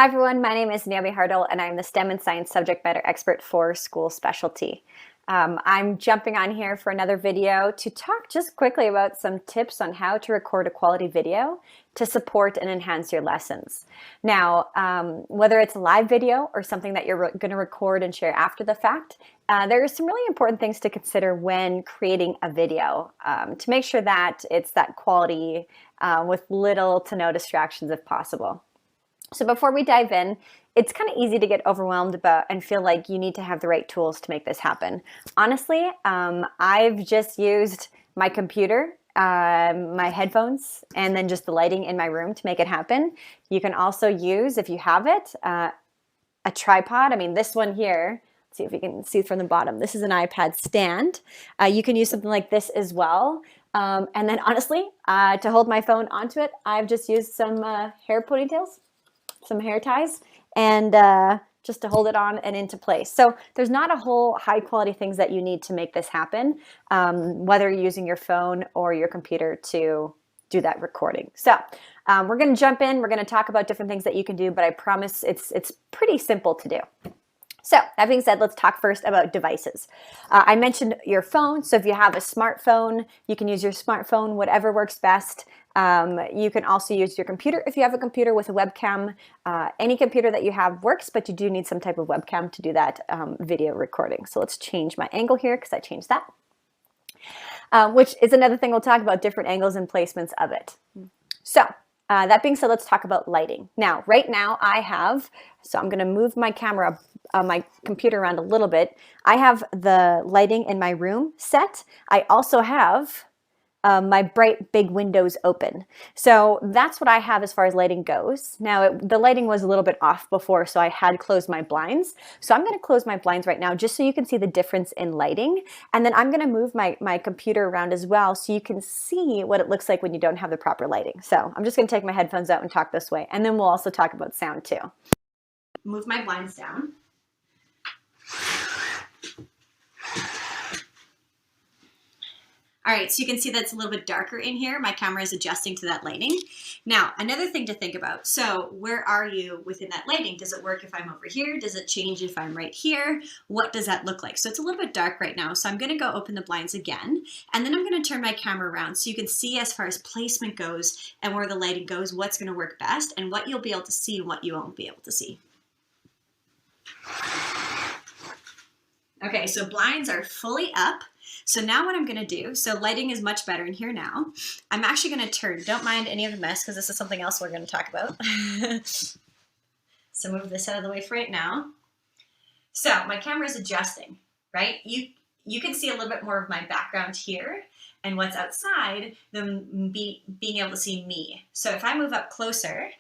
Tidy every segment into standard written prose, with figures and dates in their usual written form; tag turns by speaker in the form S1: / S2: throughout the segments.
S1: Hi everyone, my name is Naomi Hartl and I'm the STEM and Science subject matter expert for School Specialty. I'm jumping on here for another video to talk just quickly about some tips on how to record a quality video to support and enhance your lessons. Now, whether it's a live video or something that you're going to record and share after the fact, there are some really important things to consider when creating a video to make sure that it's that quality with little to no distractions if possible. So before we dive in, it's kind of easy to get overwhelmed about and feel like you need to have the right tools to make this happen. Honestly, I've just used my computer, my headphones, and then just the lighting in my room to make it happen. You can also use, if you have it, a tripod. I mean, this one here, let's see if we can see from the bottom. This is an iPad stand. You can use something like this as well. And then honestly, to hold my phone onto it, I've just used some hair ponytails, some hair ties, and just to hold it on and into place. So there's not a whole high quality things that you need to make this happen, whether you're using your phone or your computer to do that recording. So we're going to jump in. We're going to talk about different things that you can do, but I promise it's pretty simple to do. So that being said, let's talk first about devices. I mentioned your phone. So if you have a smartphone, you can use your smartphone, whatever works best. You can also use your computer if you have a computer with a webcam. Any computer that you have works, but you do need some type of webcam to do that video recording. So let's change my angle here because I changed that, which is another thing we'll talk about, different angles and placements of it. So that being said, let's talk about lighting. Now, right now so I'm going to move my camera, my computer around a little bit. I have the lighting in my room set. I also have my bright big windows open. So that's what I have as far as lighting goes. Now, the lighting was a little bit off before, so I had closed my blinds. So I'm going to close my blinds right now just so you can see the difference in lighting. And then I'm going to move my computer around as well so you can see what it looks like when you don't have the proper lighting. So I'm just going to take my headphones out and talk this way. And then we'll also talk about sound too. Move my blinds down. All right, so you can see that's a little bit darker in here. My camera is adjusting to that lighting. Now, another thing to think about. So where are you within that lighting? Does it work if I'm over here? Does it change if I'm right here? What does that look like? So it's a little bit dark right now. So I'm gonna go open the blinds again, and then I'm gonna turn my camera around so you can see as far as placement goes and where the lighting goes, what's gonna work best and what you'll be able to see and what you won't be able to see. Okay, so blinds are fully up. So now what I'm gonna do, so lighting is much better in here now. I'm actually gonna turn, don't mind any of the mess because this is something else we're gonna talk about. So move this out of the way for right now. So my camera is adjusting, right? You can see a little bit more of my background here and what's outside than being able to see me. So if I move up closer,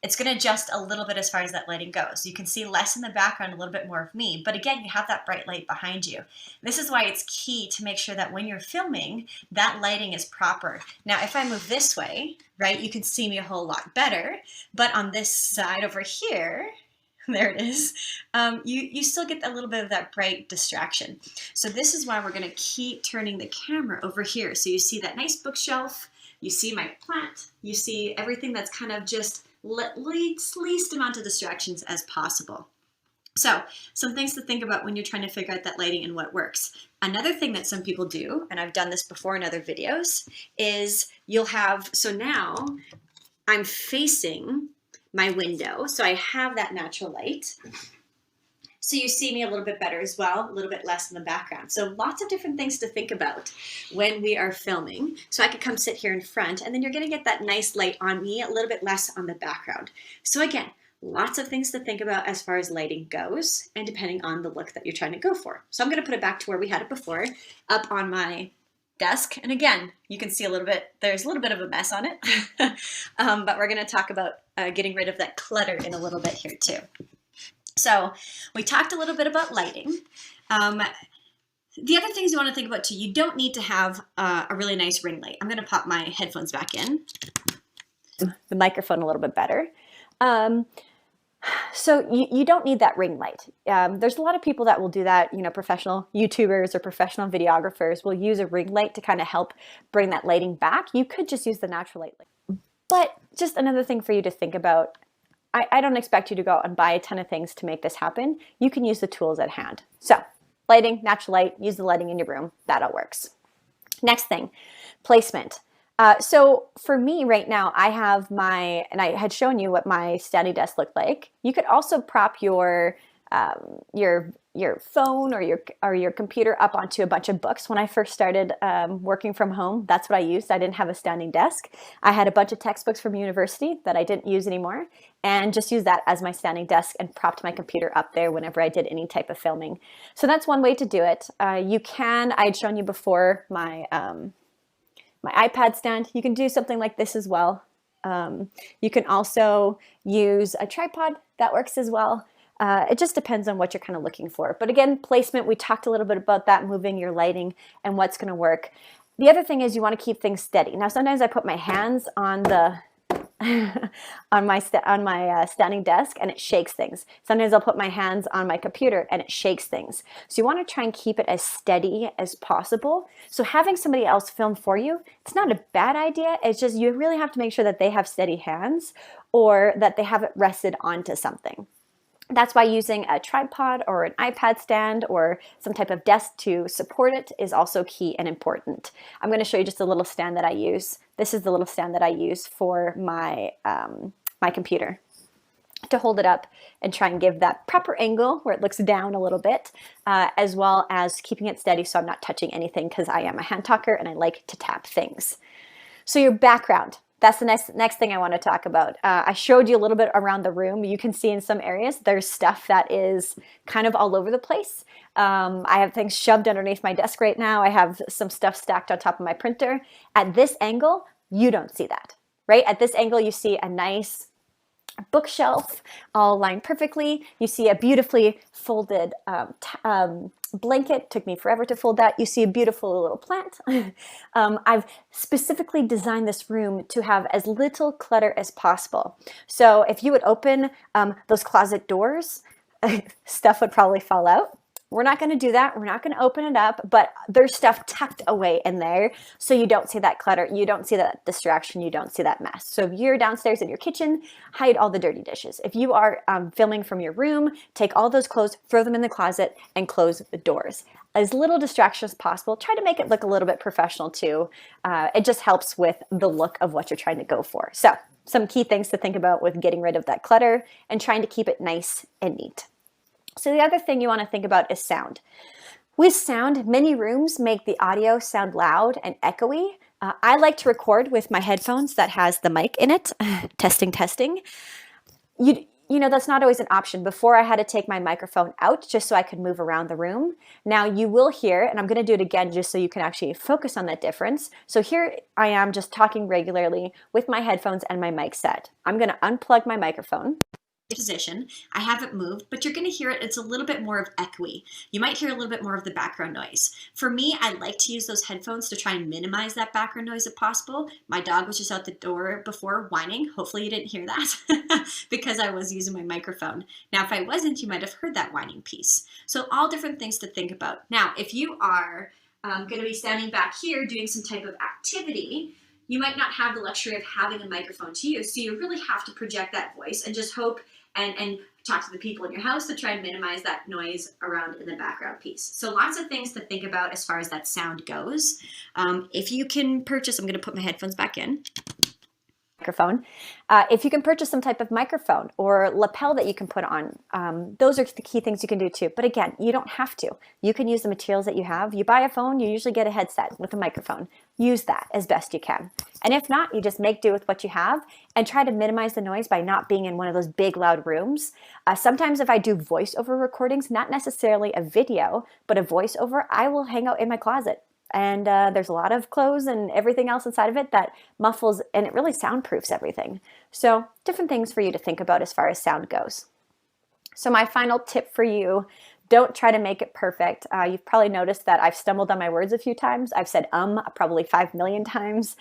S1: it's going to adjust a little bit as far as that lighting goes. You can see less in the background, a little bit more of me, but again, you have that bright light behind you. This is why it's key to make sure that when you're filming, that lighting is proper. Now, if I move this way, right, you can see me a whole lot better, but on this side over here, there it is, you still get a little bit of that bright distraction. So this is why we're going to keep turning the camera over here. So you see that nice bookshelf, you see my plant, you see everything that's kind of just least amount of distractions as possible. So some things to think about when you're trying to figure out that lighting and what works. Another thing that some people do, and I've done this before in other videos, is you'll have, so now I'm facing my window, so I have that natural light. So you see me a little bit better as well, a little bit less in the background. So lots of different things to think about when we are filming. So I could come sit here in front and then you're gonna get that nice light on me, a little bit less on the background. So again, lots of things to think about as far as lighting goes and depending on the look that you're trying to go for. So I'm gonna put it back to where we had it before, up on my desk. And again, you can see a little bit, there's a little bit of a mess on it, but we're gonna talk about getting rid of that clutter in a little bit here too. So we talked a little bit about lighting. The other things you want to think about too, you don't need to have a really nice ring light. I'm going to pop my headphones back in. The microphone a little bit better. So you don't need that ring light. There's a lot of people that will do that, you know, professional YouTubers or professional videographers will use a ring light to kind of help bring that lighting back. You could just use the natural light. But just another thing for you to think about, I don't expect you to go out and buy a ton of things to make this happen. You can use the tools at hand. So lighting, natural light, use the lighting in your room. That all works. Next thing, placement. So for me right now, I have and I had shown you what my standing desk looked like. You could also prop your phone or your computer up onto a bunch of books. When I first started working from home, that's what I used. I didn't have a standing desk. I had a bunch of textbooks from university that I didn't use anymore, and just used that as my standing desk and propped my computer up there whenever I did any type of filming. So that's one way to do it. You can, I had shown you before my iPad stand. You can do something like this as well. You can also use a tripod. That works as well. It just depends on what you're kind of looking for. But again, placement, we talked a little bit about that, moving your lighting and what's going to work. The other thing is you want to keep things steady. Now, sometimes I put my hands on the on my standing desk and it shakes things. Sometimes I'll put my hands on my computer and it shakes things. So you want to try and keep it as steady as possible. So having somebody else film for you, it's not a bad idea. It's just you really have to make sure that they have steady hands or that they have it rested onto something. That's why using a tripod or an iPad stand or some type of desk to support it is also key and important. I'm going to show you just a little stand that I use. This is the little stand that I use for my, my computer to hold it up and try and give that proper angle where it looks down a little bit, as well as keeping it steady so I'm not touching anything because I am a hand talker and I like to tap things. So your background. That's the next thing I want to talk about. I showed you a little bit around the room. You can see in some areas there's stuff that is kind of all over the place. I have things shoved underneath my desk right now. I have some stuff stacked on top of my printer. At this angle, you don't see that, right? At this angle, you see a nice bookshelf all aligned perfectly. You see a beautifully folded blanket. Took me forever to fold that. You see a beautiful little plant. I've specifically designed this room to have as little clutter as possible. So if you would open those closet doors, stuff would probably fall out. We're not going to do that. We're not going to open it up, but there's stuff tucked away in there so you don't see that clutter, you don't see that distraction, you don't see that mess. So if you're downstairs in your kitchen, hide all the dirty dishes. If you are filming from your room, take all those clothes, throw them in the closet, and close the doors. As little distraction as possible. Try to make it look a little bit professional too. It just helps with the look of what you're trying to go for. So some key things to think about with getting rid of that clutter and trying to keep it nice and neat. So the other thing you want to think about is sound. With sound, many rooms make the audio sound loud and echoey. I like to record with my headphones that has the mic in it. Testing, testing. You know, that's not always an option. Before I had to take my microphone out just so I could move around the room. Now you will hear, and I'm going to do it again just so you can actually focus on that difference. So here I am just talking regularly with my headphones and my mic set. I'm going to unplug my microphone.
S2: Position. I have it moved, but you're going to hear it. It's a little bit more of echoey. You might hear a little bit more of the background noise. For me, I like to use those headphones to try and minimize that background noise if possible. My dog was just out the door before whining. Hopefully you didn't hear that because I was using my microphone. Now, if I wasn't, you might have heard that whining piece. So all different things to think about. Now, if you are going to be standing back here doing some type of activity, you might not have the luxury of having a microphone to use. So you really have to project that voice and just hope and talk to the people in your house to try and minimize that noise around in the background piece. So lots of things to think about as far as that sound goes. If you can purchase, I'm going to put my headphones back in.
S1: Microphone. If you can purchase some type of microphone or lapel that you can put on, those are the key things you can do too. But again, you don't have to. You can use the materials that you have. You buy a phone, you usually get a headset with a microphone. Use that as best you can. And if not, you just make do with what you have and try to minimize the noise by not being in one of those big loud rooms. Sometimes if I do voiceover recordings, not necessarily a video, but a voiceover, I will hang out in my closet. And there's a lot of clothes and everything else inside of it that muffles, and it really soundproofs everything. So different things for you to think about as far as sound goes. So my final tip for you, don't try to make it perfect. You've probably noticed that I've stumbled on my words a few times. I've said probably 5 million times.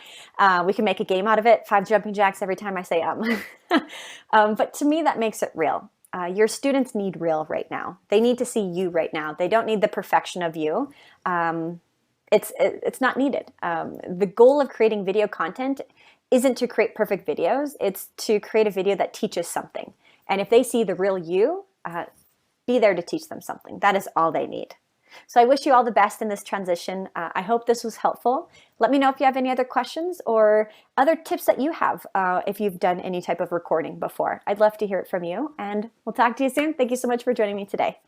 S1: We can make a game out of it, 5 jumping jacks every time I say but to me, that makes it real. Your students need real right now. They need to see you right now. They don't need the perfection of you. It's not needed. The goal of creating video content isn't to create perfect videos. It's to create a video that teaches something. And if they see the real you, be there to teach them something. That is all they need. So I wish you all the best in this transition. I hope this was helpful. Let me know if you have any other questions or other tips that you have if you've done any type of recording before. I'd love to hear it from you, and we'll talk to you soon. Thank you so much for joining me today.